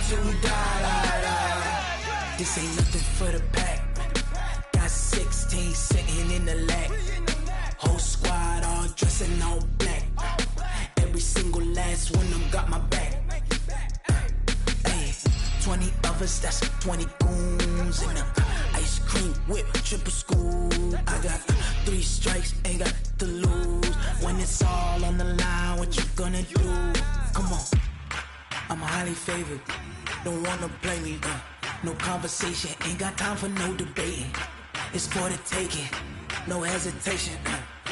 till we die. This ain't nothing for the pack. Got 16 sitting in the lag. Whole squad all dressing all black. Every single last one of them got my back. 20 of us, that's 20 goons in a ice cream whip, triple scoop. I got 3 strikes, ain't got to lose. When it's all on the line, what you gonna do? Come on, I'm highly favored. Don't wanna play me, no conversation, ain't got time for no debating. It's for the taking, no hesitation.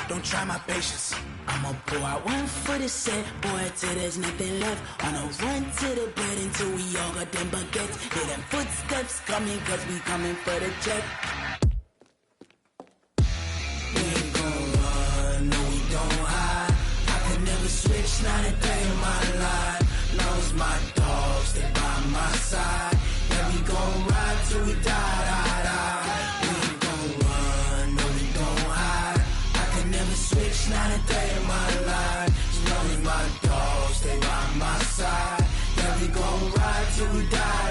Don't try my patience. I'ma pour out one for the set, boy, till there's nothing left. On a run to the bed until we all got them baguettes. Hear them footsteps coming, cause we coming for the check. We ain't gon' run, no we don't hide. I can never switch, not a day in my life. Long as my dogs, they by my side. Yeah, we gon' ride till we die. We ain't gon' run, no we don't hide. I can never switch, not a day in my life. As long as my dogs, they by my side. Yeah, we gon' ride till we die.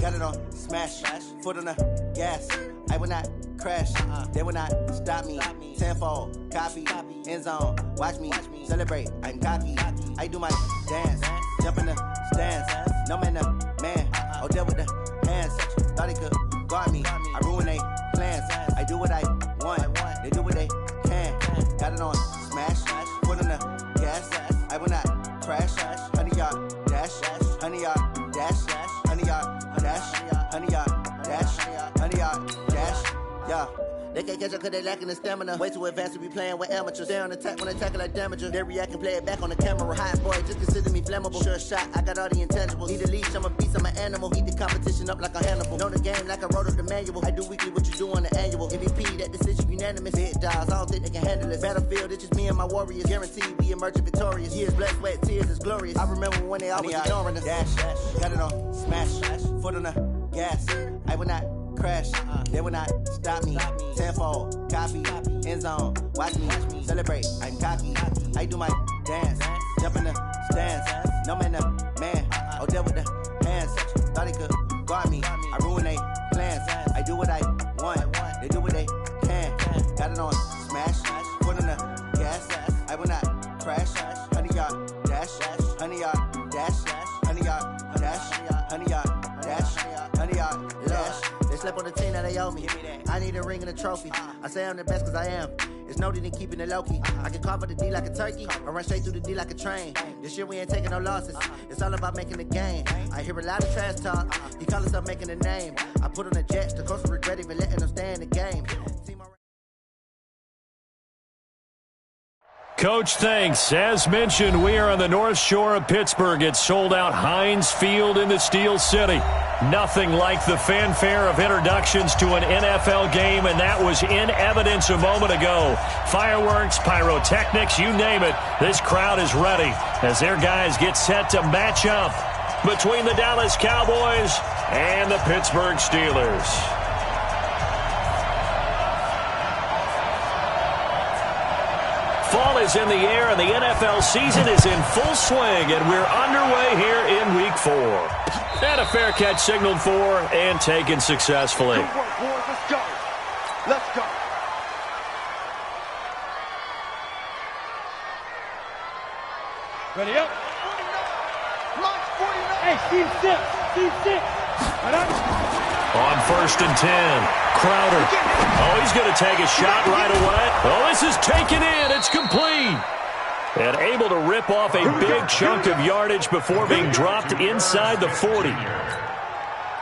Got it on, smash, foot on the gas. I will not crash, they will not stop me. Tenfold, copy, end zone, watch me celebrate. I'm cocky, I do my dance, jump in the stands. No man, man, oh there with the hands. Thought he could guard me, I ruin they plans. I do what I want, they do what they can. Got it on, smash, foot on the gas. I will not crash, 100-yard dash, 100-yard dash, 100-yard dash, 100-yard dash, 100-yard dash, yeah. They can't catch up cause they lacking the stamina. Way too advanced to be playing with amateurs. They on attack when they tackle like damager. They react and play it back on the camera. Hot boy, just consider me flammable. Sure shot, I got all the intangibles. Need a leash, I'm a beast, I'm an animal. Heat the competition up like a Hannibal. Know the game like I wrote up the manual. I do weekly what you do on the annual. MVP, that decision unanimous. Big dogs, I don't think they can handle it. Battlefield, it's just me and my warriors. Guaranteed we emerge victorious. Years, blood, sweat, tears, is glorious. I remember when they always ignoring us. Dash, got it on, smash, foot on the gas. I will not crash, they will not stop me. Tenfold, copy, end zone, watch me celebrate. I'm cocky, I do my dance, jump in the stands. No man, man, oh there with the hands. Thought he could guard me, I ruin they plans. I do what I want, they do what they can. Got it on, smash, foot on the gas. I will not crash, 100-yard dash, 100-yard dash, 100-yard dash, 100-yard dash, 100-yard dash. They slept on the team that they owe me. I need a ring and a trophy. I say I'm the best cause I am. It's noted in keeping it low-key. I can carve up the D like a turkey or run straight through the D like a train. This year we ain't taking no losses. It's all about making the game. I hear a lot of trash talk. He call himself making a name. I put on the Jets. The coach will regret even letting them stay in the game. Coach, thanks. As mentioned, we are on the North Shore of Pittsburgh. It's sold out Heinz Field in the Steel City. Nothing like the fanfare of introductions to an NFL game, and that was in evidence a moment ago. Fireworks, pyrotechnics, you name it. This crowd is ready as their guys get set to match up between the Dallas Cowboys and the Pittsburgh Steelers. Fall is in the air, and the NFL season is in full swing, and we're underway here in Week 4. And a fair catch signaled for and taken successfully. Good work, boys. Let's go. Let's go. Ready up. 49. Launch 49. Hey, C6. On 1st and 10, Crowder. Oh, he's going to take a shot right away. Oh, this is taken in. It's complete. And able to rip off a big chunk of yardage before being dropped inside the 40.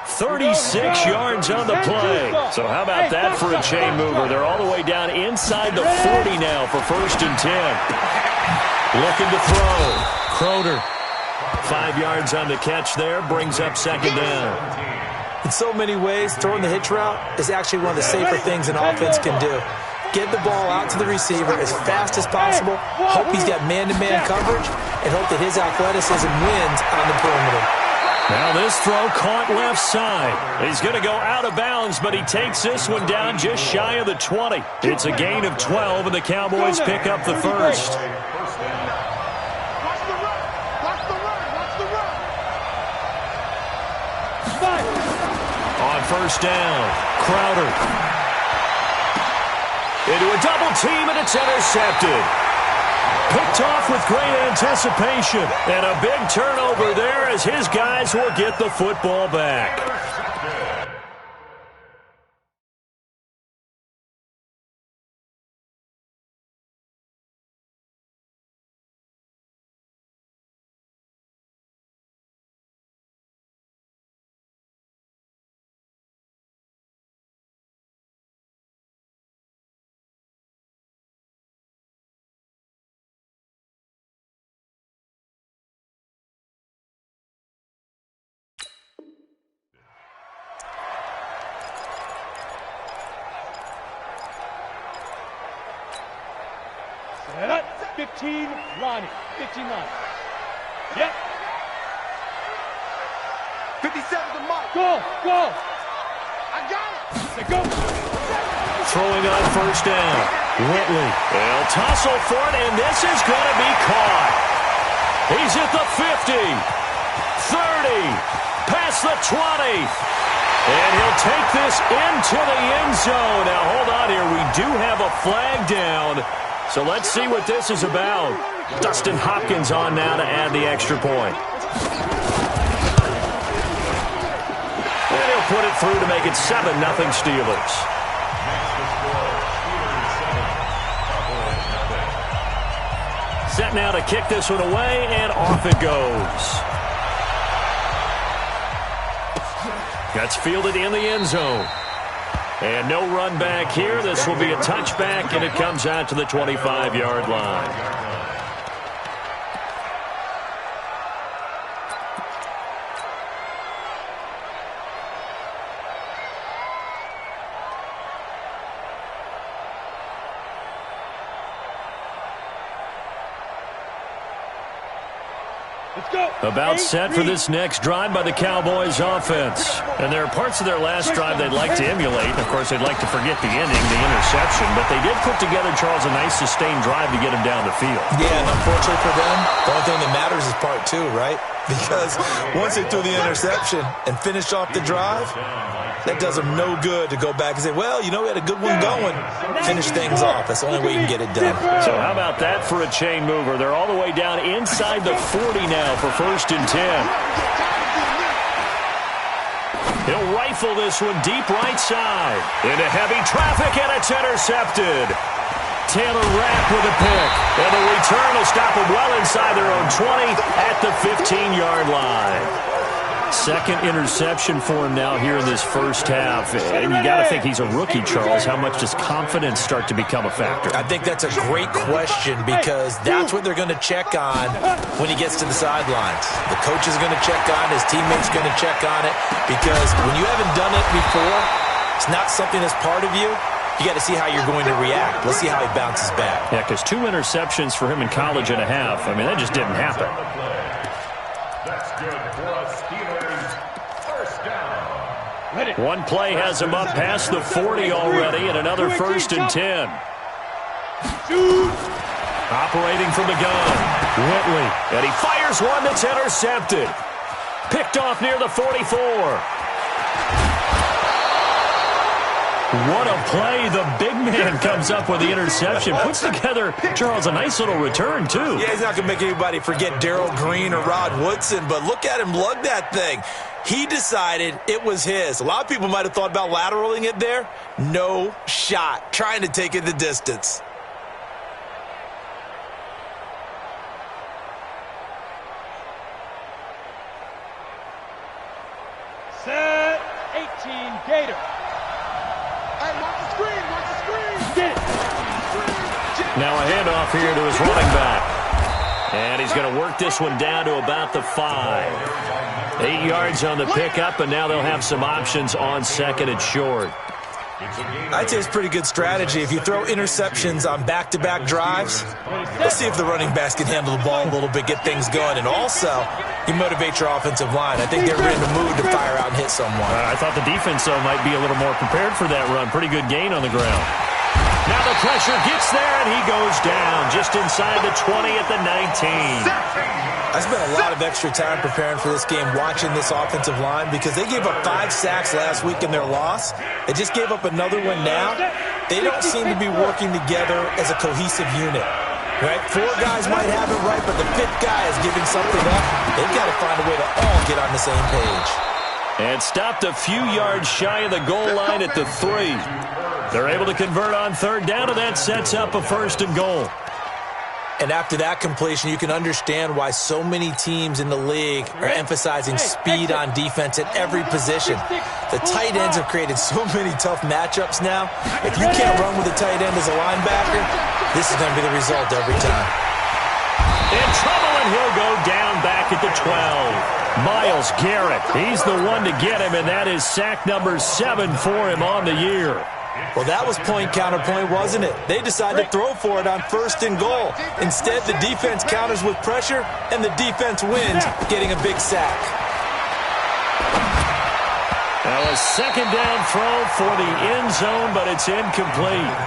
36 yards on the play. So how about that for a chain mover? They're all the way down inside the 40 now for 1st and 10. Looking to throw. Crowder. 5 yards on the catch there. Brings up 2nd down. In so many ways, throwing the hitch route is actually one of the safer things an offense can do. Get the ball out to the receiver as fast as possible, hope he's got man-to-man coverage, and hope that his athleticism wins on the perimeter. Now this throw caught left side. He's going to go out of bounds, but he takes this one down just shy of the 20. It's a gain of 12, and the Cowboys pick up the first. On first down, Crowder. Into a double team, and it's intercepted. Picked off with great anticipation. And a big turnover there as his guys will get the football back. Set up. 15, Ronnie. 15 line. Yep. 57 to Mike. Go. I got it. Go. Throwing on first down. Whitley. They'll tussle for it, and this is going to be caught. He's at the 50. 30. Past the 20. And he'll take this into the end zone. Now, hold on here. We do have a flag down. So let's see what this is about. Dustin Hopkins on now to add the extra point. And he'll put it through to make it 7-0 Steelers. Set now to kick this one away, and off it goes. That's fielded in the end zone. And no run back here. This will be a touchback, and it comes out to the 25-yard line. About set for this next drive by the Cowboys offense. And there are parts of their last drive they'd like to emulate. Of course, they'd like to forget the ending, the interception. But they did put together, Charles, a nice sustained drive to get him down the field. Yeah, and unfortunately for them, the only thing that matters is part two, right? Because once they threw the interception and finished off the drive, that does them no good to go back and say, well, you know, we had a good one going. Finish things off. That's the only way you can get it done. So how about that for a chain mover? They're all the way down inside the 40 now for 1st and 10. He'll rifle this one deep right side. Into heavy traffic, and it's intercepted. Taylor Rapp with a pick. And the return will stop them well inside their own 20 at the 15-yard line. Second interception for him now here in this first half. And you got to think he's a rookie, Charles. How much does confidence start to become a factor? I think that's a great question because that's what they're going to check on when he gets to the sidelines. The coach is going to check on it. His teammates are going to check on it because when you haven't done it before, it's not something that's part of you. You got to see how you're going to react. Let's see how he bounces back. Yeah, because 2 interceptions for him in college and a half. I mean, that just didn't happen. That's good for us, Steelers. First down. One play has him up past the 40 already, and another 1st and 10. Operating from the gun, Whitley, and he fires one that's intercepted. Picked off near the 44. What a play. The big man comes up with the interception. Puts together, Charles, a nice little return, too. Yeah, he's not going to make anybody forget Darrell Green or Rod Woodson, but look at him lug that thing. He decided it was his. A lot of people might have thought about lateraling it there. No shot. Trying to take it the distance. Set. 18, Gator. Now a handoff here to his running back. And he's going to work this one down to about the 5. 8 yards on the pickup, and now they'll have some options on second and short. I'd say it's pretty good strategy. If you throw interceptions on back-to-back drives, let's see if the running backs can handle the ball a little bit, get things going, and also you motivate your offensive line. I think they're in the mood to fire out and hit someone. I thought the defense, though, might be a little more prepared for that run. Pretty good gain on the ground. Now the pressure gets there, and he goes down just inside the 20 at the 19. I spent a lot of extra time preparing for this game, watching this offensive line, because they gave up 5 sacks last week in their loss. They just gave up another one now. They don't seem to be working together as a cohesive unit. Right? 4 guys might have it right, but the 5th guy is giving something up. They've got to find a way to all get on the same page. And stopped a few yards shy of the goal line at the 3. They're able to convert on third down, and that sets up a 1st and goal. And after that completion, you can understand why so many teams in the league are emphasizing speed on defense at every position. The tight ends have created so many tough matchups now. If you can't run with a tight end as a linebacker, this is going to be the result every time. In trouble, and he'll go down back at the 12. Myles Garrett, he's the one to get him, and that is sack number 7 for him on the year. Well, that was point-counterpoint, wasn't it? They decided to throw for it on 1st and goal. Instead, the defense counters with pressure, and the defense wins, getting a big sack. Now a 2nd down throw for the end zone, but it's incomplete.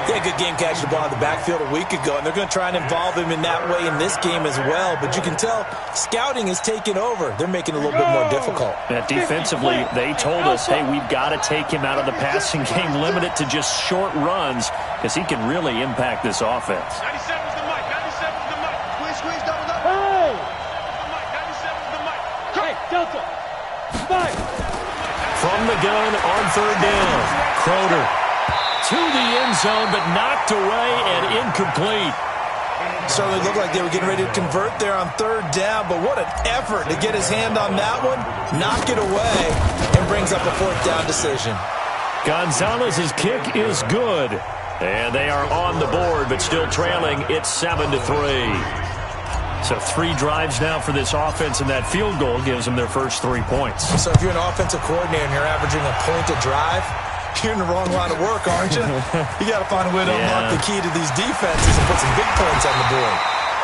Yeah, good game catching the ball in the backfield a week ago, and they're going to try and involve him in that way in this game as well. But you can tell scouting is taking over. They're making it a little bit more difficult. Defensively, they told us, hey, we've got to take him out of the passing game, limit it to just short runs, because he can really impact this offense. 97's the mic. 97's the mic. Squeeze, double. Hey! 97's the mic. Hey, Delta. Fire. From the gun on third down, Crowder to the end zone, but knocked away and incomplete. Certainly looked like they were getting ready to convert there on third down, but what an effort to get his hand on that one, knock it away, and brings up a 4th down decision. Gonzalez's kick is good, and they are on the board, but still trailing. It's 7-3. So 3 drives now for this offense, and that field goal gives them their first 3 points. So if you're an offensive coordinator and you're averaging a point a drive, you're in the wrong line of work, aren't you? You got to find a way to unlock the key to these defenses and put some big points on the board.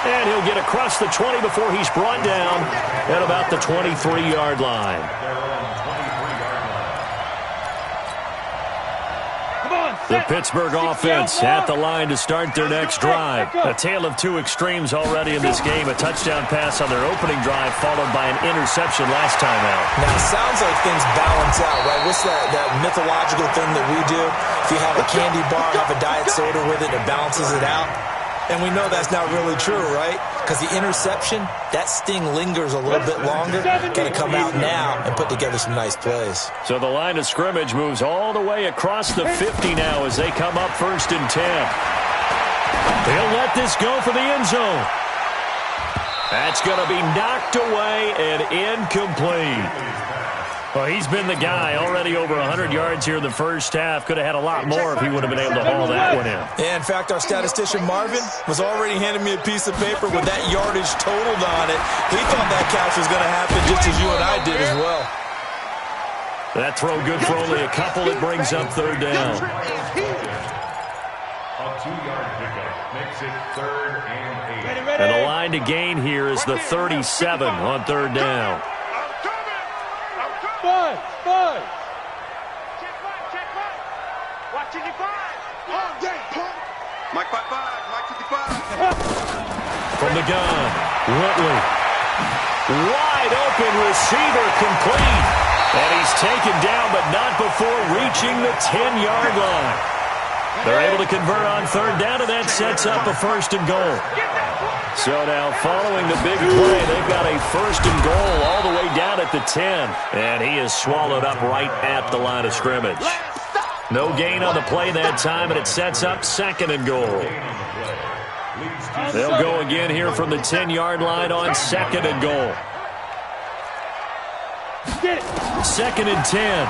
And he'll get across the 20 before he's brought down at about the 23-yard line. The Pittsburgh offense at the line to start their next drive. A tale of 2 extremes already in this game. A touchdown pass on their opening drive, followed by an interception last time out. Now, it sounds like things balance out, right? What's that mythological thing that we do? If you have a candy bar, have a diet soda with it, it balances it out. And we know that's not really true, right? Because the interception, that sting lingers a little bit longer. Got to come out now and put together some nice plays. So the line of scrimmage moves all the way across the 50 now as they come up 1st and 10. They'll let this go for the end zone. That's going to be knocked away and incomplete. Well, he's been the guy already over 100 yards here in the first half. Could have had a lot more if he would have been able to haul that one in. Yeah, in fact, our statistician Marvin was already handing me a piece of paper with that yardage totaled on it. He thought that catch was going to happen just as you and I did as well. That throw good for only a couple. It brings up 3rd down. A 2-yard pickup makes it 3rd and 8. And the line to gain here is the 37 on 3rd down. 5. Check 5. Watch it 5. All day, punk. Mike 5. Mike 55. From the gun, Whitley. Wide open receiver complete. And he's taken down, but not before reaching the 10-yard line. They're able to convert on 3rd down, and that sets up a 1st and goal. So now following the big play, they've got a 1st and goal all the way down at the 10. And he is swallowed up right at the line of scrimmage. No gain on the play that time, and it sets up 2nd and goal. They'll go again here from the 10-yard line on 2nd and goal. 2nd and 10.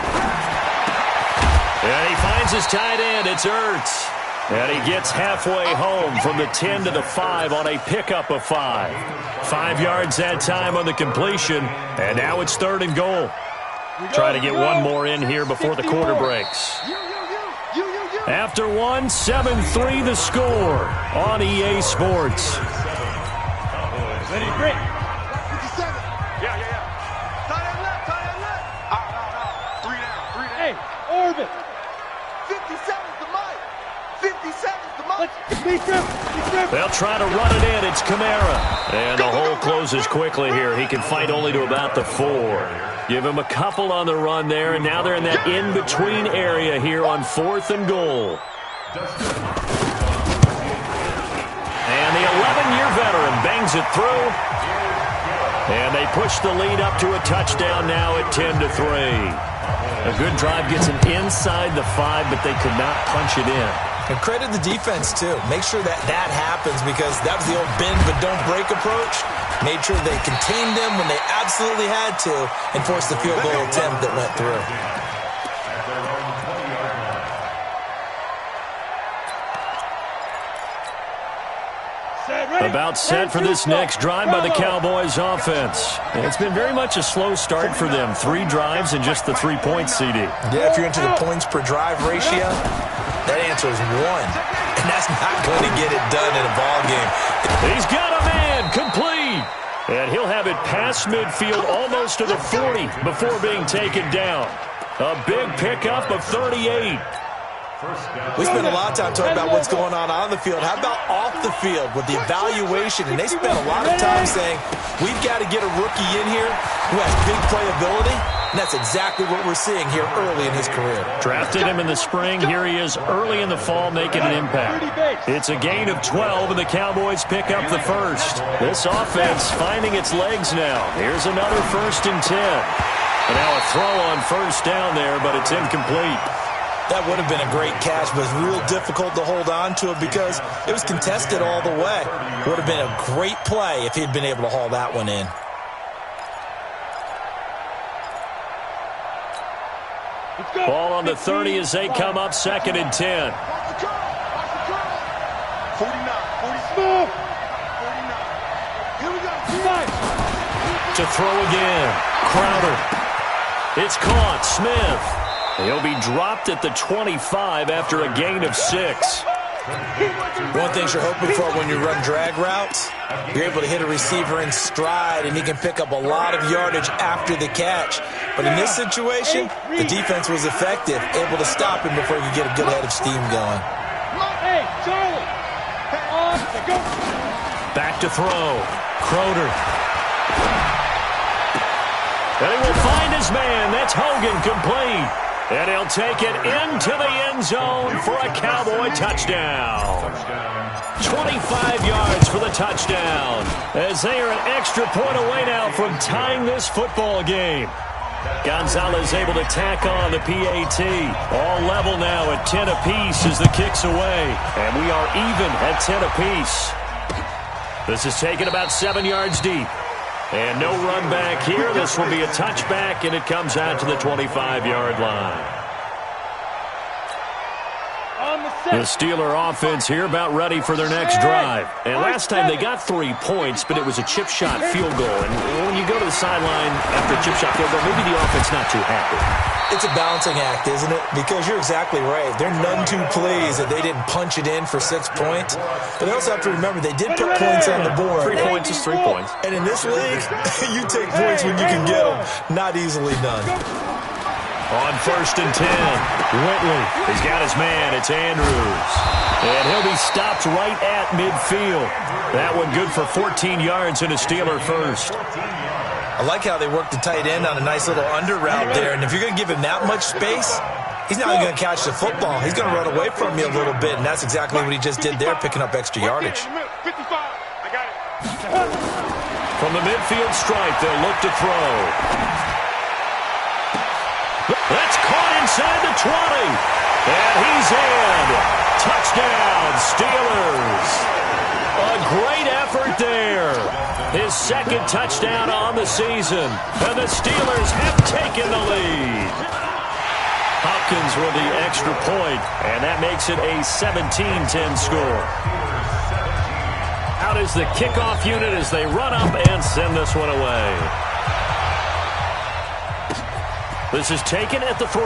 And he finds his tight end. It's Ertz. And he gets halfway home from the 10 to the 5 on a pickup of 5. 5 yards that time on the completion, and now it's 3rd and goal. Try to get one more in here before the quarter breaks. After 1, 7-3 the score on EA Sports. Ready, break. 57. Yeah. Tie that left. No. 3 down. Hey, orbit. 57's the mic. 57's the mic. They'll try to run it in. It's Kamara. And the hole closes quickly here. He can fight only to about the 4. Give him a couple on the run there, and now they're in that in-between area here on 4th and goal. And the 11-year veteran bangs it through. And they push the lead up to a touchdown now at 10-3. A good drive gets them inside the 5, but they could not punch it in. And credit the defense, too. Make sure that happens, because that was the old bend but don't break approach. Made sure they contained them when they absolutely had to and forced the field goal attempt that went through. About set for this next drive by the Cowboys offense. It's been very much a slow start for them. 3 drives and just the 3 points, CD. Yeah, if you're into the points per drive ratio, that answer is 1. And that's not going to get it done in a ball game. He's got a man complete. And he'll have it past midfield almost to the 40 before being taken down. A big pickup of 38. We spend a lot of time talking about what's going on the field. How about off the field with the evaluation? And they spent a lot of time saying, we've got to get a rookie in here who has big playability. And that's exactly what we're seeing here early in his career. Drafted him in the spring. Here he is early in the fall making an impact. It's a gain of 12, and the Cowboys pick up the first. This offense finding its legs now. Here's another 1st and 10. And now a throw on 1st down there, but it's incomplete. That would have been a great catch, but it was real difficult to hold on to it because it was contested all the way. Would have been a great play if he'd been able to haul that one in. Ball on the 30 as they come up 2nd and 10. 49, 49. Here we go. To throw again. Crowder. It's caught. Smith. He'll be dropped at the 25 after a gain of 6. One thing you're hoping for when you run drag routes, you're able to hit a receiver in stride, and he can pick up a lot of yardage after the catch. But in this situation, the defense was effective, able to stop him before he could get a good head of steam going. Hey, Charlie. Back to throw. Crowder. And he will find his man. That's Hogan, complete. And he'll take it into the end zone for a Cowboy touchdown. 25 yards for the touchdown, as they are an extra point away now from tying this football game. Gonzalez able to tack on the PAT. All level now at 10 apiece as the kick's away. And we are even at 10 apiece. This is taken about 7 yards deep. And no run back here. This will be a touchback, and it comes out to the 25-yard line. The Steeler offense here about ready for their next drive. And last time they got 3 points, but it was a chip shot field goal. And when you go to the sideline after a chip shot field goal, maybe the offense not too happy. It's a balancing act, isn't it? Because you're exactly right. They're none too pleased that they didn't punch it in for 6 points. But they also have to remember they did put points on the board. 3 points is 3 points. And in this league, you take points when you can get them. Not easily done. On 1st and 10, Whitley. He's got his man. It's Andrews. And he'll be stopped right at midfield. That one good for 14 yards and a Steeler first. I like how they work the tight end on a nice little under route there. And if you're going to give him that much space, he's not even going to catch the football. He's going to run away from you a little bit, and that's exactly what he just did there, picking up extra yardage. 55. I got it. From the midfield stripe, they'll look to throw. That's caught inside the 20. And he's in. Touchdown, Steelers. A great effort there. His 2nd touchdown on the season. And the Steelers have taken the lead. A Hopkins with the extra point, and that makes it a 17-10 score. Out is the kickoff unit as they run up and send this one away. This is taken at the 3.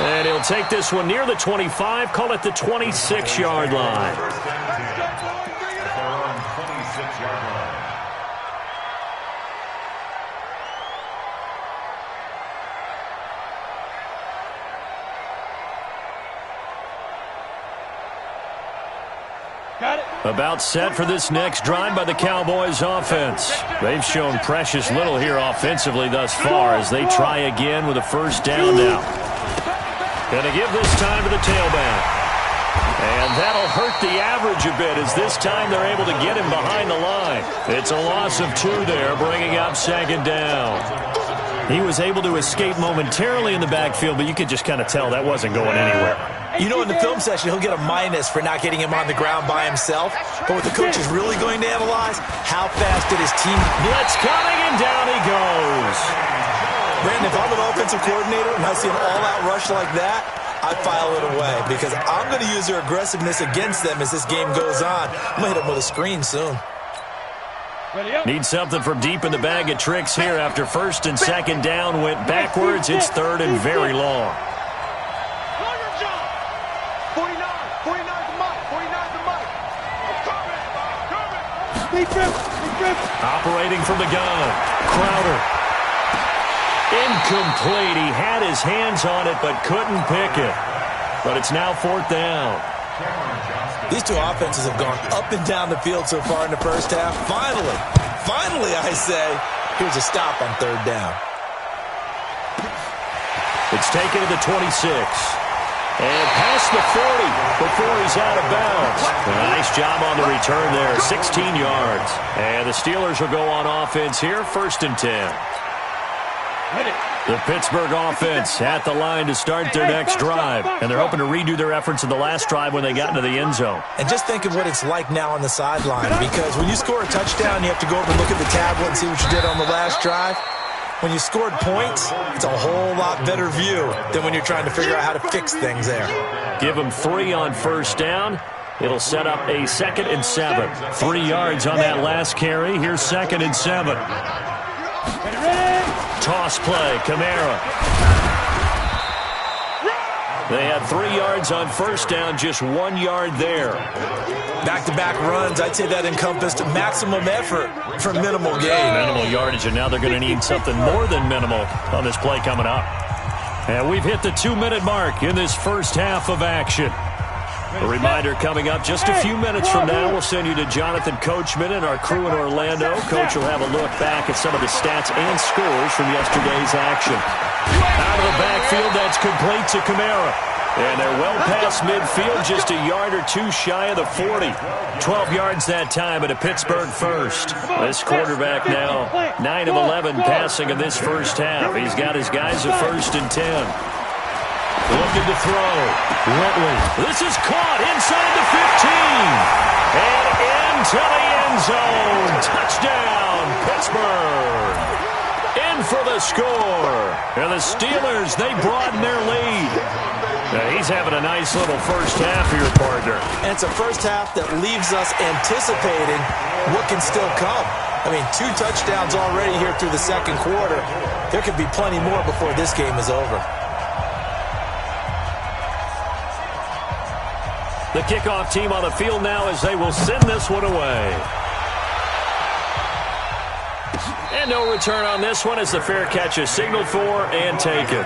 And he'll take this one near the 25, call it the 26-yard line. About set for this next drive by the Cowboys offense. They've shown precious little here offensively thus far as they try again with a first down now. Gonna give this time to the tailback. And that'll hurt the average a bit as this time they're able to get him behind the line. It's a loss of 2 there, bringing up second down. He was able to escape momentarily in the backfield, but you could just kind of tell that wasn't going anywhere. You know, in the film session, he'll get a minus for not getting him on the ground by himself. But what the coach is really going to analyze, how fast did his team... Blitz coming, and down he goes. Brandon, if I'm an offensive coordinator and I see an all-out rush like that, I file it away because I'm going to use their aggressiveness against them as this game goes on. I'm going to hit them with a screen soon. Need something from deep in the bag of tricks here after first and second down went backwards. It's third and very long. 49 the mic. 49 the mic. I'm coming. Operating from the gun. Crowder. Incomplete. He had his hands on it but couldn't pick it. But it's now fourth down. These two offenses have gone up and down the field so far in the first half. Finally, I say, here's a stop on third down. It's taken to the 26. And past the 40 before he's out of bounds. Nice job on the return there, 16 yards. And the Steelers will go on offense here, first and 10. The Pittsburgh offense at the line to start their next drive. And they're hoping to redo their efforts in the last drive when they got into the end zone. And just think of what it's like now on the sideline. Because when you score a touchdown, you have to go over and look at the tablet and see what you did on the last drive. When you scored points, it's a whole lot better view than when you're trying to figure out how to fix things there. Give them 3 on first down. It'll set up a 2nd and 7. 3 yards on that last carry. Here's 2nd and 7. Toss play, Kamara. They had 3 yards on first down, just 1 yard there. Back-to-back runs, I'd say that encompassed maximum effort for minimal gain. Minimal yardage, and now they're going to need something more than minimal on this play coming up. And we've hit the 2-minute mark in this first half of action. A reminder coming up just a few minutes from now. We'll send you to Jonathan Coachman and our crew in Orlando. Coach will have a look back at some of the stats and scores from yesterday's action. Out of the backfield, that's complete to Kamara. And they're well past midfield, just a yard or 2 shy of the 40. 12 yards that time at a Pittsburgh first. This quarterback now 9 of 11 passing in this first half. He's got his guys at first and 10. Looking to throw. Whitley. This is caught inside the 15. And into the end zone. Touchdown, Pittsburgh. In for the score. And the Steelers, they broaden their lead. Now he's having a nice little first half here, partner. And it's a first half that leaves us anticipating what can still come. I mean, 2 touchdowns already here through the second quarter. There could be plenty more before this game is over. The kickoff team on the field now as they will send this one away. And no return on this one as the fair catch is signaled for and taken.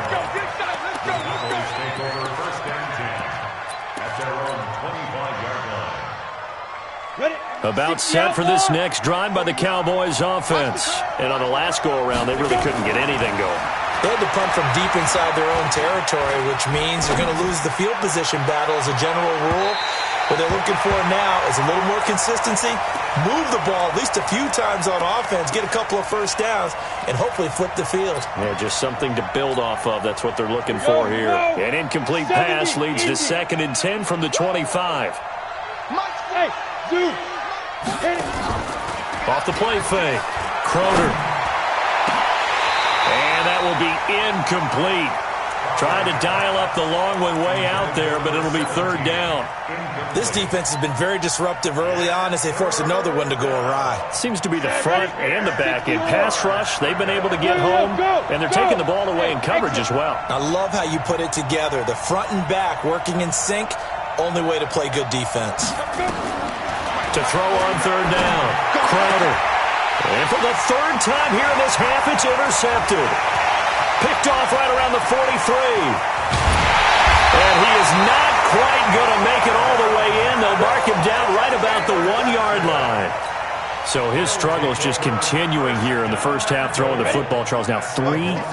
About set for this next drive by the Cowboys offense. And on the last go-around, they really couldn't get anything going. They had to punt from deep inside their own territory, which means they're going to lose the field position battle as a general rule. What they're looking for now is a little more consistency, move the ball at least a few times on offense, get a couple of first downs, and hopefully flip the field. Yeah, just something to build off of. That's what they're looking for here. An incomplete pass leads to 2nd and 10 from the 25. Hey, dude. Off the play fake. Crowder. And that will be incomplete. Trying to dial up the long one way out there, but it'll be third down. This defense has been very disruptive early on as they force another one to go awry. Seems to be the front and the back end. Pass rush, they've been able to get home, and they're taking the ball away in coverage as well. I love how you put it together. The front and back working in sync, only way to play good defense. To throw on third down, Crowder. And for the third time here in this half, it's intercepted. Picked off right around the 43. And he is not quite going to make it all the way in. They'll mark him down right about the 1-yard line. So his struggle is just continuing here in the first half, throwing the football. Charles, now 3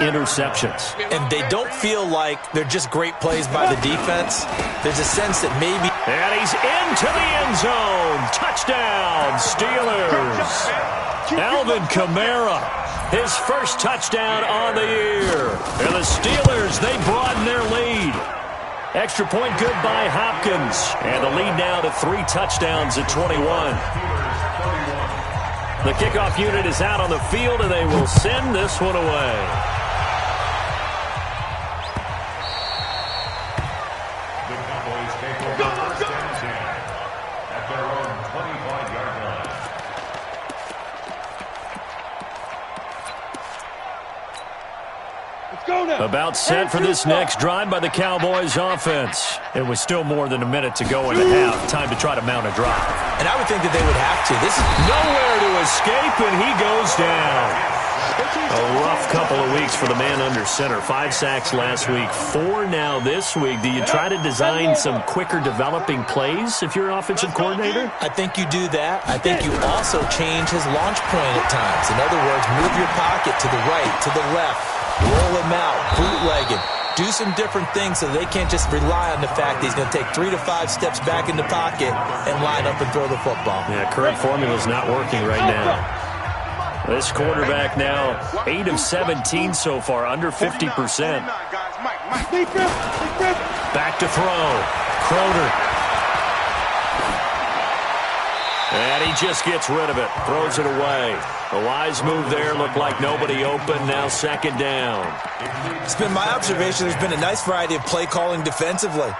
interceptions. And they don't feel like they're just great plays by the defense. There's a sense that maybe... And he's into the end zone. Touchdown, Steelers. Alvin Kamara, his first touchdown on the year. And the Steelers, they broaden their lead. Extra point good by Hopkins. And the lead now to 3 touchdowns at 21. The kickoff unit is out on the field, and they will send this one away. The Cowboys take over first and 10 at their own 25-yard line. About set for this next drive by the Cowboys offense. It was still more than a minute to go in the half. Time to try to mount a drive. And I would think that they would have to. This is nowhere to escape, and he goes down. A rough couple of weeks for the man under center. 5 sacks last week, 4 now this week. Do you try to design some quicker developing plays if you're an offensive coordinator? I think you do that. I think you also change his launch point at times. In other words, move your pocket to the right, to the left. Roll him out, bootlegging. Do some different things so they can't just rely on the fact that he's going to take 3 to 5 steps back in the pocket and line up and throw the football. Yeah, current formula's not working right now. This quarterback now 8 of 17 so far, under 50%. Back to throw. Crowder. And he just gets rid of it. Throws it away. A wise move there. Looked like nobody open. Now second down. It's been my observation there's been a nice variety of play calling defensively.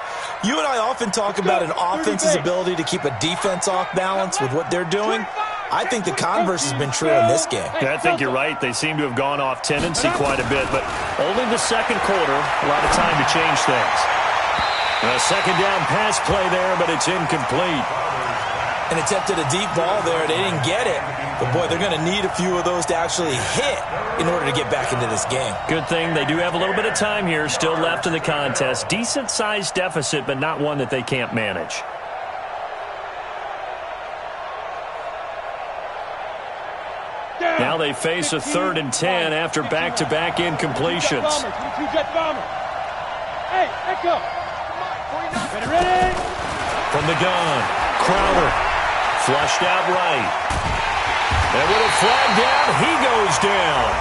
You and I often talk about an offense's ability to keep a defense off balance with what they're doing. I think the converse has been true in this game. Yeah, I think you're right. They seem to have gone off tendency quite a bit, but only the second quarter. A lot of time to change things. A second down pass play there, but it's incomplete. And attempted a deep ball there. They didn't get it. But, boy, they're going to need a few of those to actually hit in order to get back into this game. Good thing they do have a little bit of time here still left in the contest. Decent-sized deficit, but not one that they can't manage. Now they face a 3rd and 10 after back-to-back incompletions. Hey, echo. Ready? From the gun, Crowder. Flushed out right. And with a flag down, he goes down.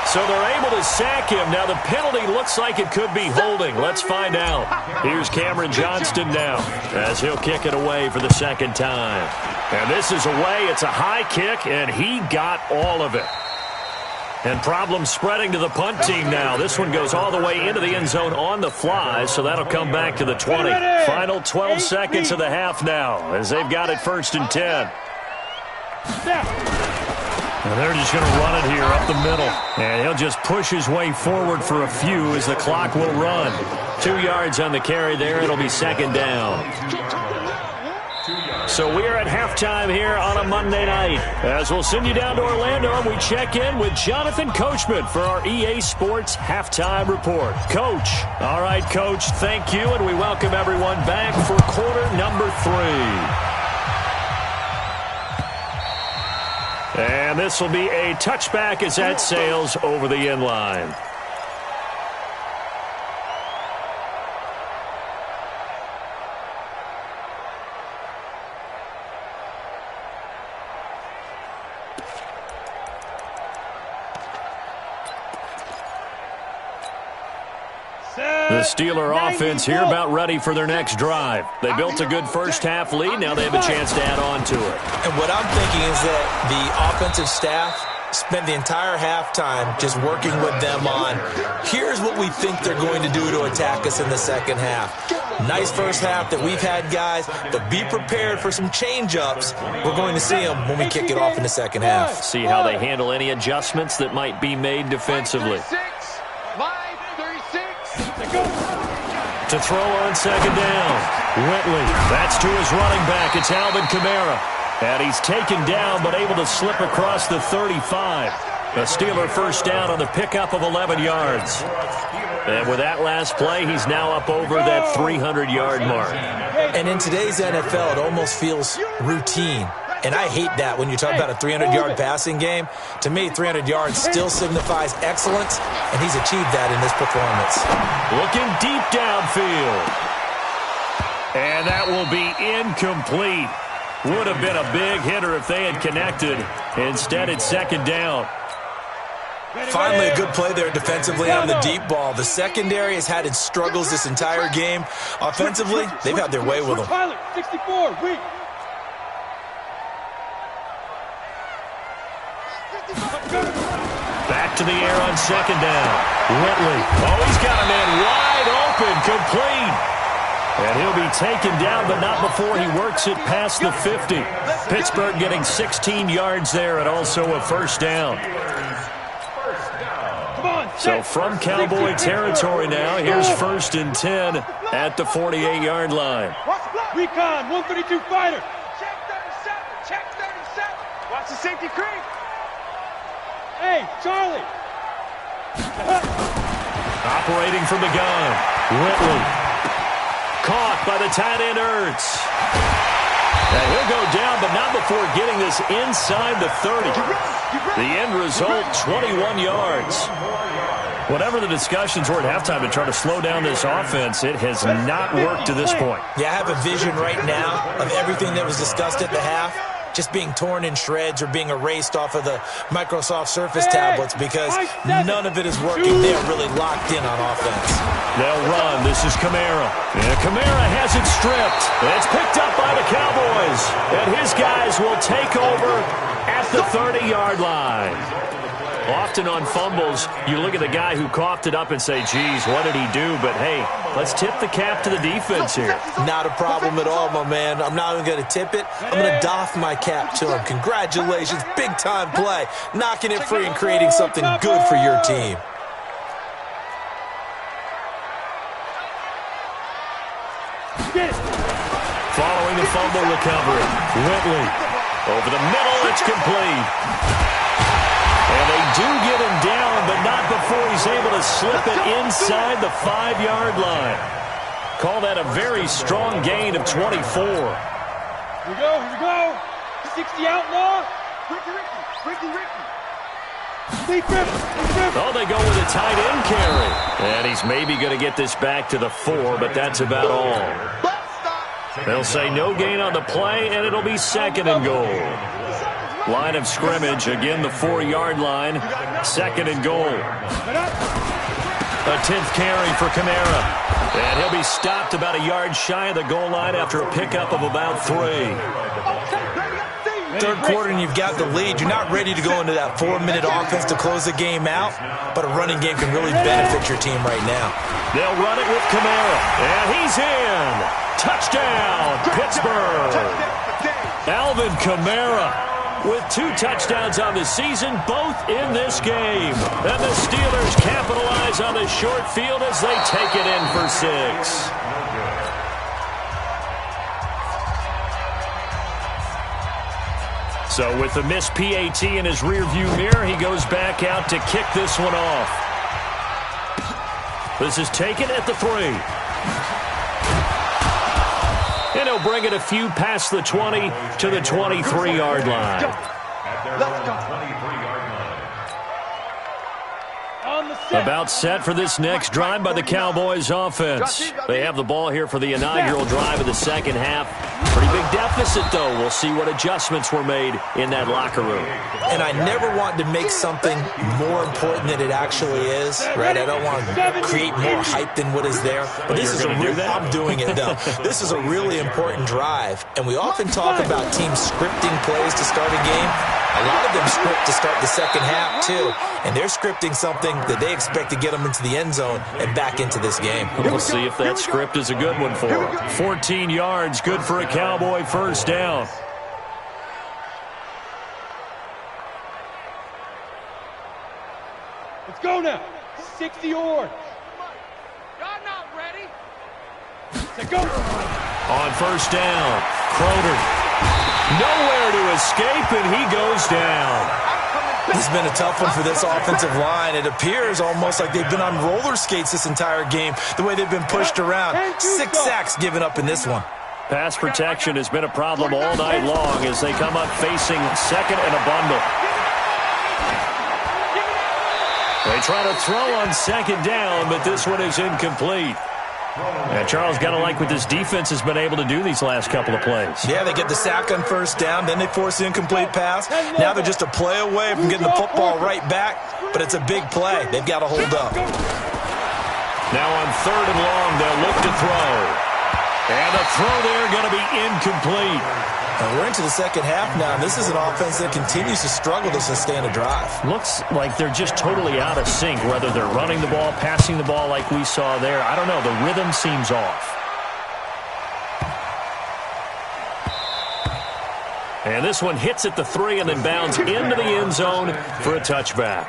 So they're able to sack him. Now the penalty looks like it could be holding. Let's find out. Here's Cameron Johnston now as he'll kick it away for the second time. And this is away. It's a high kick, and he got all of it. And problems spreading to the punt team now. This one goes all the way into the end zone on the fly, so that'll come back to the 20. Final 12 seconds of the half now as they've got it 1st and 10. And they're just going to run it here up the middle. And he'll just push his way forward for a few as the clock will run. 2 yards on the carry there. It'll be second down. So we are at halftime here on a Monday night. As we'll send you down to Orlando, and we check in with Jonathan Coachman for our EA Sports Halftime Report. Coach. All right, Coach, thank you, and we welcome everyone back for quarter number 3. And this will be a touchback as that sails over the end line. The Steeler offense here about ready for their next drive. They built a good first half lead. Now they have a chance to add on to it. And what I'm thinking is that the offensive staff spent the entire halftime just working with them on, here's what we think they're going to do to attack us in the second half. Nice first half that we've had, guys, but be prepared for some change-ups. We're going to see them when we kick it off in the second half. See how they handle any adjustments that might be made defensively. To throw on second down. Whitley, that's to his running back. It's Alvin Kamara. And he's taken down but able to slip across the 35. A Steeler first down on the pickup of 11 yards. And with that last play, he's now up over that 300-yard mark. And in today's NFL, it almost feels routine. And I hate that when you talk about a 300-yard passing game. To me, 300 yards still signifies excellence, and he's achieved that in this performance. Looking deep downfield. And that will be incomplete. Would have been a big hitter if they had connected. Instead, it's second down. Finally, a good play there defensively on the deep ball. The secondary has had its struggles this entire game. Offensively, they've had their way with them. 64, weak. Back to the air on second down. Whitley. Oh, he's got a man wide open, complete. And he'll be taken down, but not before he works it past the 50. Pittsburgh getting 16 yards there and also a first down. So from Cowboy territory now, here's 1st and 10 at the 48-yard line. Recon, 132 fighter. Check 37, check 37. Watch the safety creep. Hey, Charlie. Operating from the gun. Whitley. Caught by the tight end Ertz. And he'll go down, but not before getting this inside the 30. The end result, 21 yards. Whatever the discussions were at halftime to try to slow down this offense, it has not worked to this point. Yeah, I have a vision right now of everything that was discussed at the half just being torn in shreds or being erased off of the Microsoft Surface tablets because none of it is working. They are really locked in on offense. They'll run. This is Kamara. And Kamara has it stripped. It's picked up by the Cowboys. And his guys will take over at the 30-yard line. Often on fumbles, you look at the guy who coughed it up and say, geez, what did he do? But, hey, let's tip the cap to the defense here. Not a problem at all, my man. I'm not even going to tip it. I'm going to doff my cap to him. Congratulations. Big-time play. Knocking it free and creating something good for your team. Following the fumble recovery, Whitley over the middle. It's complete. And they do get him down, but not before he's able to slip it inside the 5-yard line. Call that a very strong gain of 24. Here we go. 60 outlaw. Ricky. Oh, they go with a tight end carry. And he's maybe going to get this back to the 4, but that's about all. They'll say no gain on the play, and it'll be 2nd and goal. Line of scrimmage, again the 4-yard line, 2nd and goal. A 10th carry for Kamara. And he'll be stopped about a yard shy of the goal line after a pickup of about 3. Third quarter and you've got the lead. You're not ready to go into that 4-minute offense to close the game out, but a running game can really benefit your team right now. They'll run it with Kamara. And he's in. Touchdown, Pittsburgh. Alvin Kamara with 2 touchdowns on the season, both in this game. And the Steelers capitalize on the short field as they take it in for 6. So with the missed PAT in his rearview mirror, he goes back out to kick this one off. This is taken at the 3. And he'll bring it a few past the 20 to the 23-yard line. Let's go. About set for this next drive by the Cowboys offense. They have the ball here for the inaugural drive of the second half. Pretty big deficit, though. We'll see what adjustments were made in that locker room. And I never want to make something more important than it actually is, right? I don't want to create more hype than what is there. But this is I'm doing it, though. This is a really important drive. And we often talk about teams scripting plays to start a game. A lot of them script to start the second half, too. And they're scripting something that they expect to get them into the end zone and back into this game. We'll see if that script is a good one for them. 14 yards, good for a Cowboy first down. Let's go now. 60 yards. Y'all not ready? Let's go. On first down, Croder. Nowhere to escape, and he goes down. This has been a tough one for this offensive line. It appears almost like they've been on roller skates this entire game, the way they've been pushed around. 6 sacks given up in this one. Pass protection has been a problem all night long as they come up facing second and a bundle. They try to throw on second down, but this one is incomplete. And Charles, got to like what this defense has been able to do these last couple of plays. Yeah, they get the sack on first down, then they force the incomplete pass. Now they're just a play away from getting the football right back, but it's a big play. They've got to hold up. Now on third and long, they'll look to throw. And the throw there going to be incomplete. And we're into the second half now. This is an offense that continues to struggle to sustain a drive. Looks like they're just totally out of sync, whether they're running the ball, passing the ball like we saw there. I don't know. The rhythm seems off. And this one hits at the 3 and then bounds into the end zone for a touchback.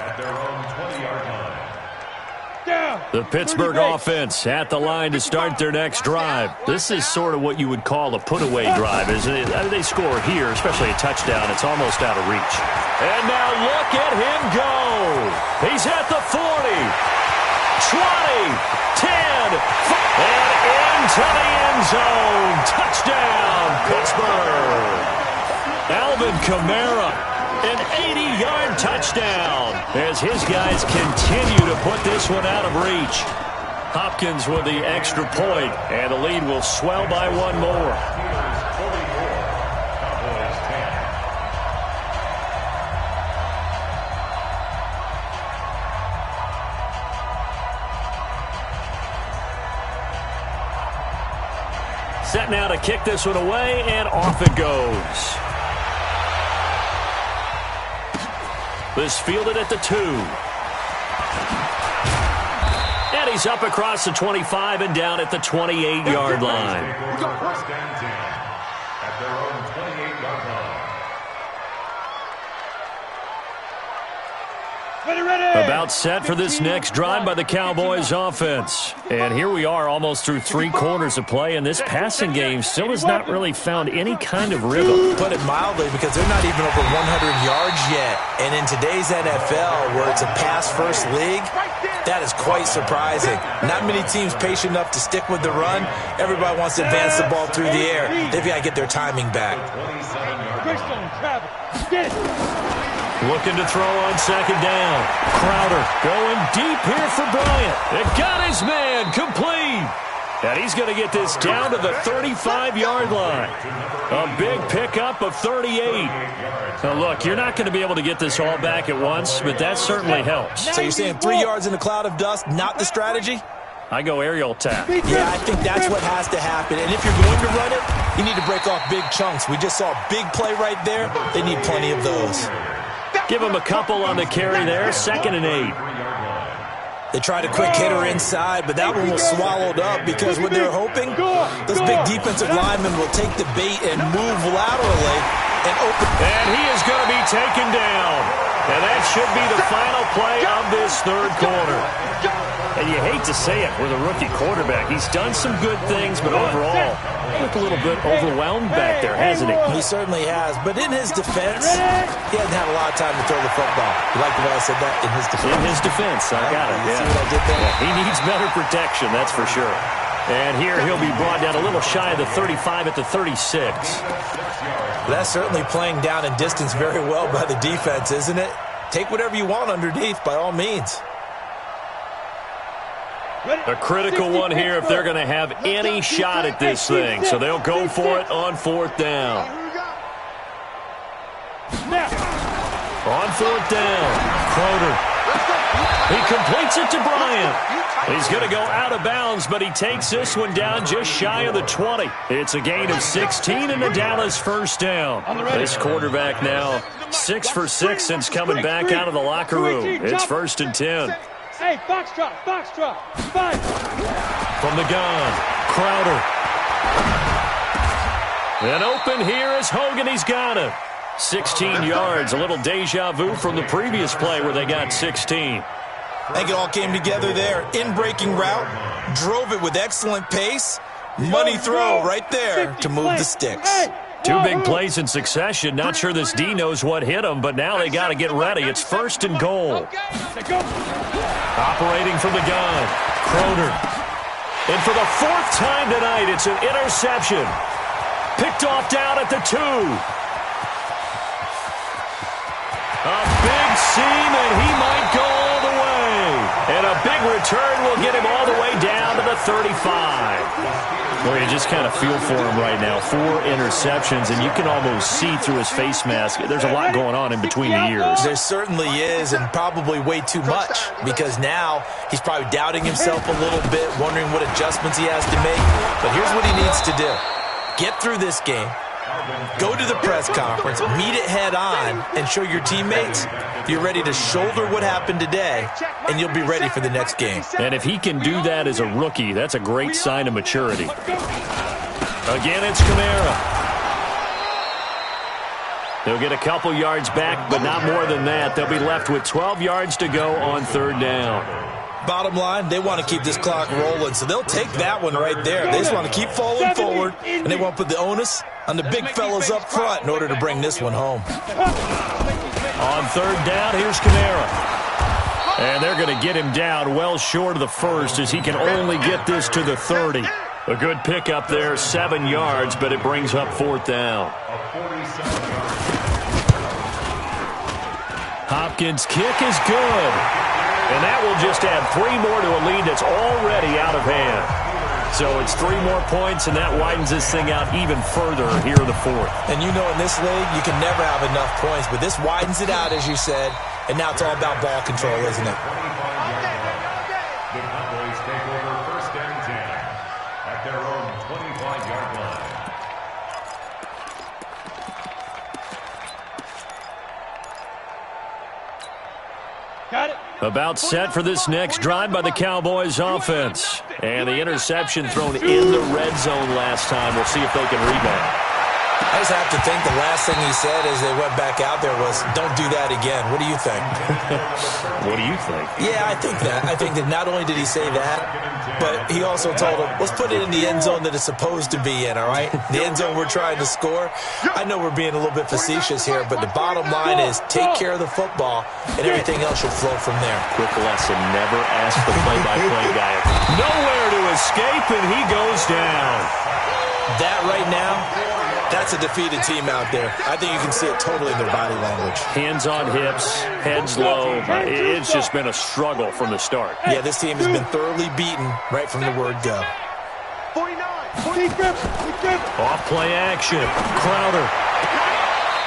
The Pittsburgh offense at the line to start their next drive. This is sort of what you would call a put-away drive, isn't it? I mean, they score here, especially a touchdown. It's almost out of reach. And now look at him go. He's at the 40, 20, 10, and into the end zone. Touchdown, Pittsburgh. Alvin Kamara, an 80-yard touchdown as his guys continue to put this one out of reach. Hopkins with the extra point, and the lead will swell by one more. Set now to kick this one away, and off it goes. This fielded at the 2. And he's up across the 25 and down at the 28-yard line. First and 10 at their own 28-yard line. About set for this next drive by the Cowboys offense. And here we are almost through 3 quarters of play, and this passing game still has not really found any kind of rhythm. Put it mildly, because they're not even over 100 yards yet. And in today's NFL, where it's a pass-first league, that is quite surprising. Not many teams patient enough to stick with the run. Everybody wants to advance the ball through the air. They've got to get their timing back. Looking to throw on second down. Crowder going deep here for Bryant. It got his man complete. And he's going to get this down to the 35-yard line. A big pickup of 38. Now, look, you're not going to be able to get this all back at once, but that certainly helps. So you're saying 3 yards in a cloud of dust, not the strategy? I go aerial tap. Yeah, I think that's what has to happen. And if you're going to run it, you need to break off big chunks. We just saw a big play right there. They need plenty of those. Give him a couple on the carry there. 2nd and 8. They tried a quick hitter inside, but that one was swallowed up because what they're hoping, those big defensive linemen will take the bait and move laterally and open. And he is going to be taken down. And that should be the final play of this 3rd quarter. And you hate to say it with a rookie quarterback. He's done some good things, but overall, looked a little bit overwhelmed back there, hasn't he? He certainly has. But in his defense, he hasn't had a lot of time to throw the football. You like the way I said that? In his defense. In his defense, I got it. You see what I did there? Yeah, he needs better protection, that's for sure. And here he'll be brought down a little shy of the 35 at the 36. That's certainly playing down in distance very well by the defense, isn't it? Take whatever you want underneath, by all means. A critical one here if they're going to have any shot at this thing. So they'll go for it on 4th down. On 4th down, Croder. He completes it to Bryant. He's going to go out of bounds, but he takes this one down just shy of the 20. It's a gain of 16 and a Dallas first down. This quarterback now 6 for 6 since coming back out of the locker room. It's 1st and 10. Hey, foxtrot, 5. From the gun, Crowder. And open here is Hogan. He's got it. 16 yards, a little deja vu from the previous play where they got 16. I think it all came together there. In-breaking route, drove it with excellent pace. Money throw right there to move the sticks. 2 big plays in succession. Not sure this D knows what hit him, but now they got to get ready. It's 1st and goal. Operating from the gun, Crowder. And for the 4th time tonight, it's an interception. Picked off down at the 2. A big seam, and he might go all the way. And a big return will get him all the way down to the 35. Well, you just kind of feel for him right now. 4 interceptions, and you can almost see through his face mask. There's a lot going on in between the ears. There certainly is, and probably way too much, because now he's probably doubting himself a little bit, wondering what adjustments he has to make. But here's what he needs to do. Get through this game, go to the press conference, meet it head on, and show your teammates you're ready to shoulder what happened today, and you'll be ready for the next game. And if he can do that as a rookie, that's a great sign of maturity. Again, it's Kamara. They'll get a couple yards back, but not more than that. They'll be left with 12 yards to go on 3rd down. Bottom line, they want to keep this clock rolling, so they'll take that one right there. They just want to keep falling forward, and they want to put the onus on the big fellas up front in order to bring this one home. On 3rd down, here's Kamara. And they're going to get him down well short of the 1st as he can only get this to the 30. A good pickup there, 7 yards, but it brings up 4th down. Hopkins' kick is good. And that will just add 3 more to a lead that's already out of hand. So it's 3 more points, and that widens this thing out even further here in the 4th. And you know in this league, you can never have enough points, but this widens it out, as you said, and now it's all about ball control, isn't it? The Cowboys take over 1st and 10 at their own 25-yard line. Got it. About set for this next drive by the Cowboys offense. And the interception thrown in the red zone last time. We'll see if they can rebound. I just have to think the last thing he said as they went back out there was, don't do that again. What do you think? What do you think? Yeah, I think that. I think that not only did he say that, but he also told him, let's put it in the end zone that it's supposed to be in, all right? The end zone we're trying to score. I know we're being a little bit facetious here, but the bottom line is take care of the football, and everything else should flow from there. Quick lesson, never ask the play-by-play guy. Nowhere to escape, and he goes down. That right now, that's a defeated team out there. I think you can see it totally in their body language. Hands on hips, heads low. It's just been a struggle from the start. Yeah, this team has been thoroughly beaten right from the word go. 49. Off play action. Crowder.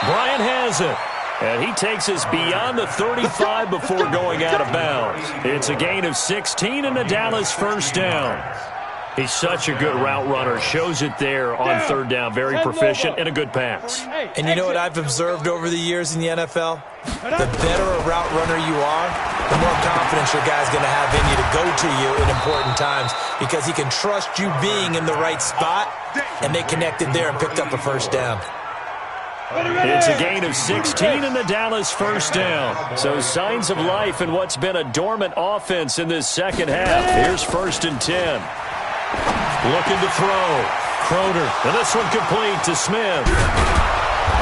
Bryant has it. And he takes us beyond the 35 before going out of bounds. It's a gain of 16 and a Dallas 1st down. He's such a good route runner. Shows it there on 3rd down. Very proficient and a good pass. And you know what I've observed over the years in the NFL? The better a route runner you are, the more confidence your guy's going to have in you to go to you in important times because he can trust you being in the right spot, and they connected there and picked up a 1st down. It's a gain of 16 and the Dallas 1st down. So signs of life in what's been a dormant offense in this second half. Here's 1st and 10. Looking to throw. Crowder. And this one complete to Smith.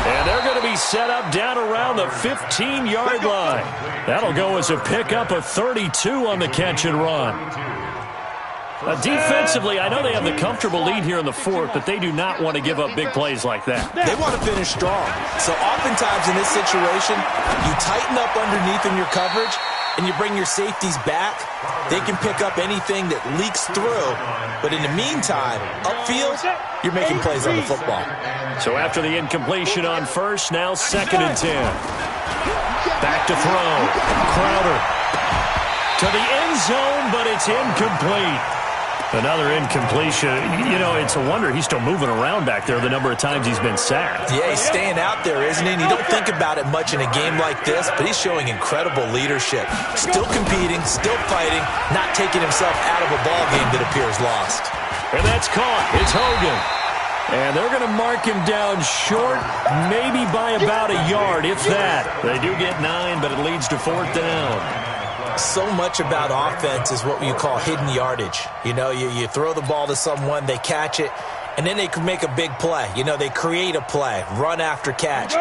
And they're going to be set up down around the 15-yard line. That'll go as a pickup of 32 on the catch and run. Defensively, I know they have the comfortable lead here in the 4th, but they do not want to give up big plays like that. They want to finish strong. So oftentimes in this situation, you tighten up underneath in your coverage, and you bring your safeties back. They can pick up anything that leaks through. But in the meantime, upfield, you're making plays on the football. So after the incompletion on 1st, now 2nd and 10. Back to throw. Crowder to the end zone, but it's incomplete. Another incompletion. You know, it's a wonder he's still moving around back there the number of times he's been sacked. Yeah, he's staying out there, isn't he? And you don't think about it much in a game like this, but he's showing incredible leadership. Still competing, still fighting, not taking himself out of a ball game that appears lost. And that's caught. It's Hogan. And they're going to mark him down short, maybe by about a yard, if that. They do get 9, but it leads to 4th down. So much about offense is what you call hidden yardage. You know, you throw the ball to someone, they catch it, and then they can make a big play. You know, they create a play, run after catch.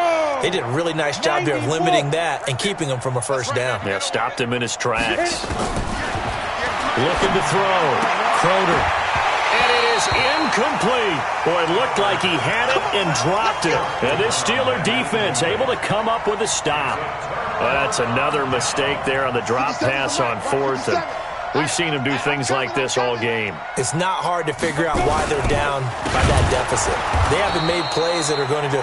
They did a really nice job here of limiting that and keeping him from a first down. Yeah, stopped him in his tracks. Looking to throw. Crowder. And it is incomplete. Boy, it looked like he had it and dropped it. And this Steeler defense able to come up with a stop. That's another mistake there on the drop pass on 4th. And we've seen him do things like this all game. It's not hard to figure out why they're down by that deficit. They haven't made plays that are going to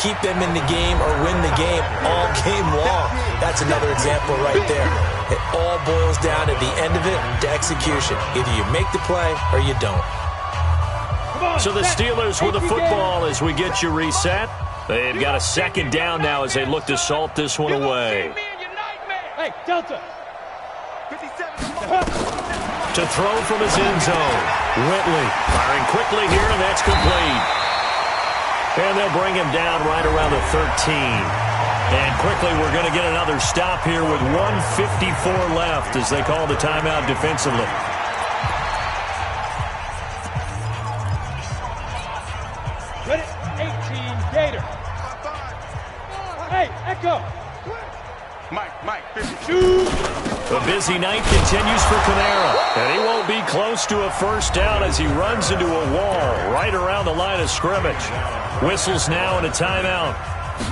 keep them in the game or win the game all game long. That's another example right there. It all boils down at the end of it to execution. Either you make the play or you don't. So the Steelers with the football as we get you reset. They've got a 2nd down now as they look to salt this one away. Hey, Delta. To throw from his end zone. Whitley firing quickly here, and that's complete. And they'll bring him down right around the 13. And quickly we're going to get another stop here with 1:54 left as they call the timeout defensively. Ready? 18, Gator. Hey, Echo. Mike, 52. A busy night continues for Kamara. And he won't be close to a first down as he runs into a wall right around the line of scrimmage. Whistles now and a timeout.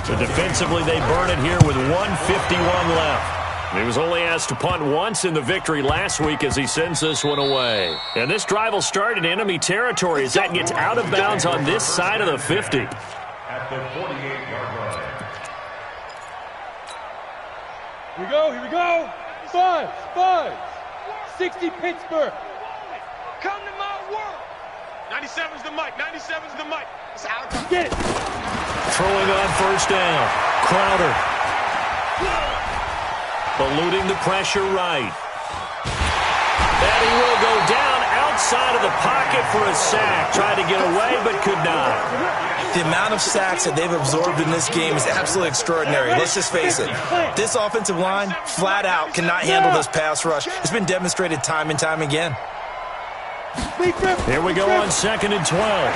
So defensively they burn it here with 1:51 left. He was only asked to punt once in the victory last week as he sends this one away. And this drive will start in enemy territory as that gets out of bounds on this side of the 50. At the 48-yard line. Here we go. Five. 60 Pittsburgh. Come to my world. 97's the mic. 97's the mic. It's out. Get it. Throwing on first down. Crowder. Eluding the pressure right. And he will go down outside of the pocket for a sack. Tried to get away, but could not. The amount of sacks that they've absorbed in this game is absolutely extraordinary. Let's just face it. This offensive line, flat out, cannot handle this pass rush. It's been demonstrated time and time again. Here we go on 2nd and 12.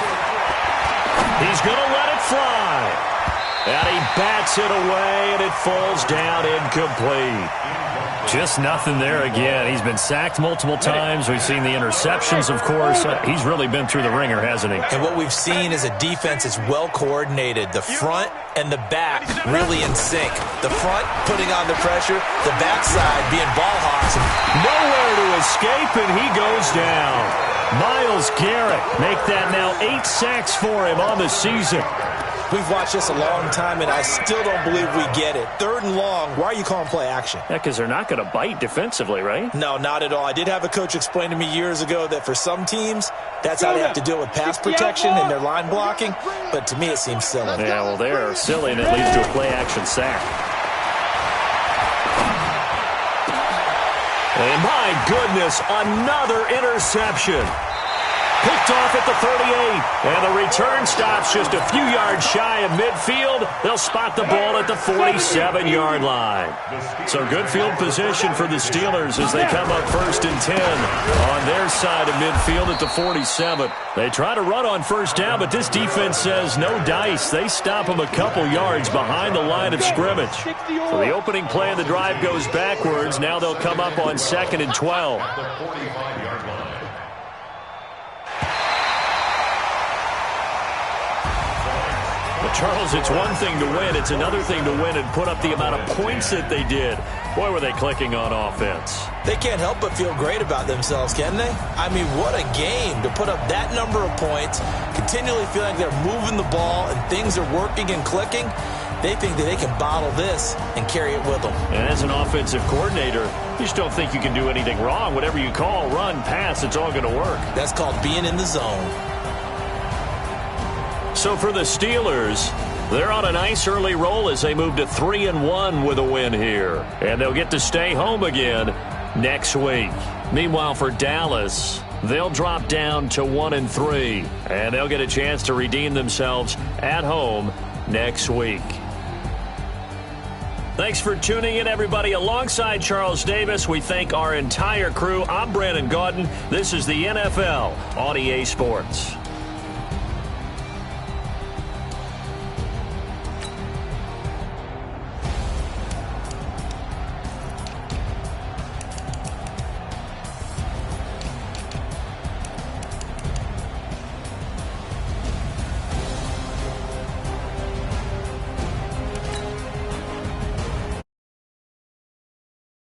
He's going to let it fly. And he bats it away, and it falls down incomplete. Just nothing there again. He's been sacked multiple times. We've seen the interceptions, of course. He's really been through the ringer, hasn't he? And what we've seen is a defense that's well coordinated. The front and the back really in sync. The front putting on the pressure, the backside being ball hawks. Nowhere to escape, and he goes down. Myles Garrett make that now 8 sacks for him on the season. We've watched this a long time, and I still don't believe we get it. 3rd and long, why are you calling play action? Yeah, because they're not going to bite defensively, right? No, not at all. I did have a coach explain to me years ago that for some teams, that's how they have to deal with pass protection and their line blocking. But to me, it seems silly. Yeah, well, they're silly, and it leads to a play-action sack. And my goodness, another interception. Picked off at the 38, and the return stops just a few yards shy of midfield. They'll spot the ball at the 47-yard line. So good field position for the Steelers as they come up 1st and 10 on their side of midfield at the 47. They try to run on first down, but this defense says no dice. They stop them a couple yards behind the line of scrimmage. So the opening play of the drive goes backwards. Now they'll come up on 2nd and 12. At the 45-yard line. But Charles, it's one thing to win. It's another thing to win and put up the amount of points that they did. Boy, were they clicking on offense. They can't help but feel great about themselves, can they? I mean, what a game to put up that number of points, continually feeling like they're moving the ball and things are working and clicking. They think that they can bottle this and carry it with them. And as an offensive coordinator, you just don't think you can do anything wrong. Whatever you call, run, pass, it's all going to work. That's called being in the zone. So for the Steelers, they're on a nice early roll as they move to 3-1 with a win here. And they'll get to stay home again next week. Meanwhile, for Dallas, they'll drop down to 1-3. And they'll get a chance to redeem themselves at home next week. Thanks for tuning in, everybody. Alongside Charles Davis, we thank our entire crew. I'm Brandon Gaudin. This is the NFL on EA Sports.